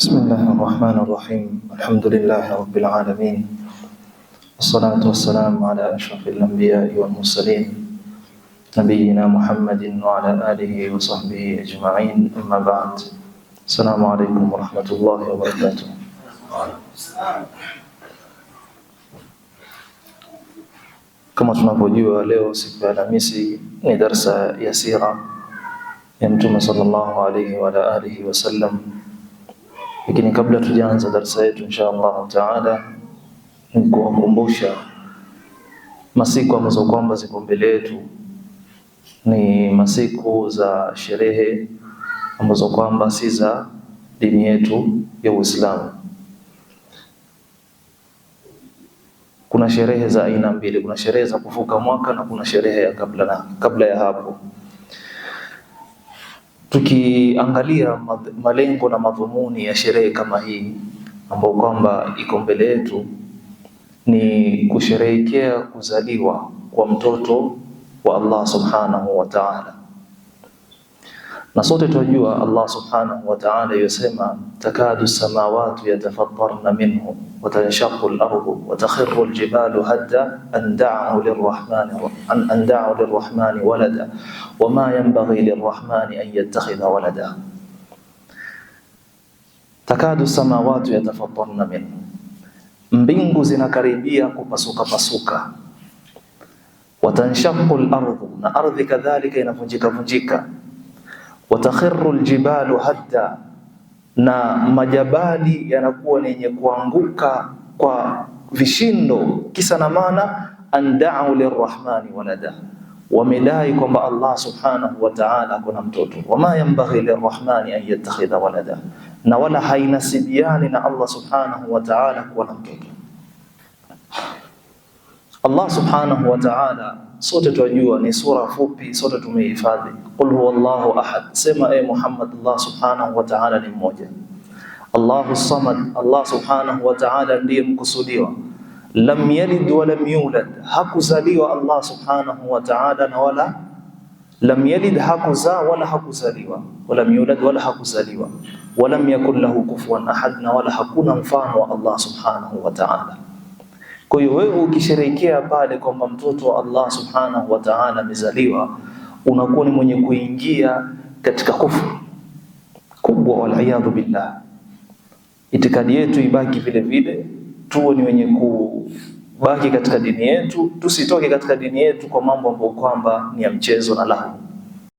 بسم الله الرحمن الرحيم. الحمد لله رب العالمين، والصلاة والسلام على أشرف الأنبياء والمرسلين نبينا محمد وعلى آله وصحبه أجمعين، أما بعد. السلام عليكم ورحمة الله وبركاته. Kama tunavyojua, leo siku ya Alhamisi ni darsa ya sira ya Mtume sallallahu alayhi wa alihi wasallam. Lakini kabla tujaanza darasa yetu inshallah taala, ni kuwakumbusha masiku ambazo kwamba ziko mbele yetu, ni masiku za sherehe ambazo kwamba si za dini yetu ya Uislamu. Kuna sherehe za aina mbili, kuna sherehe za kuvuka mwaka na kuna sherehe ya kabla ya hapo. Tukiangalia malengo na madhumuni ya sherehe kama hii ambayo kwamba iko mbele yetu, ni kusherehekea kuzaliwa kwa mtoto wa Allah subhanahu wa ta'ala. Na sote tunajua Allah subhanahu wa ta'ala yasema, takadu samawati yatafattarna minhu wa tanshaqqu al-ardu wa takhirru al-jibalu hadda an da'u lirrahmani walada wama yanbaghi lirrahmani an yattakhidha walada. Takadu samawati yatafattarna minhu, mbingu zinakaribia kupasuka. Wa tanshaqqu al-ardu, na ardhi kadhalika inavunjika. Watakhirru aljibalu hadda, na majabali yanakuwa yenye kuanguka kwa vishindo. Kisa na maana, an da'u lirrahmani walada, wamedai kwamba Allah subhanahu wa ta'ala kuna mtoto. Wama yanbaghi lirrahmani an yattakhidha walada, na wala hainasibiani na Allah subhanahu wa ta'ala kuwa na mtoto. Allah subhanahu wa ta'ala, sote tunajua ni sura fupi, sote tumehifadhi. Qul huwallahu ahad, sema Muhammad, Allah subhanahu wa ta'ala ni mmoja. Allahu samad, Allah subhanahu wa ta'ala ndiye mkusudiwa. Lam yalid wa lam yulad, hakuzaliwa Allah subhanahu wa ta'ala, na wala lam yalid, hakuzaa wala hakuzaliwa, walam yulad wala hakuzaliwa, walam yakul lahu kufuwan ahad, na wala hakuna mfano wa Allah subhanahu wa ta'ala. Kwa hiyo wewe ukisherehekea pale kwamba mtoto wa Allah subhanahu wa ta'ala amezaliwa, unakuwa ni mwenye kuingia katika kufuru kubwa, wal billah. Itikadi yetu ibaki vile vile, tuwe ni wenye kubaki katika dini yetu, tusitoke katika dini yetu kwa mambo ambayo kwamba ni ya mchezo na lahu.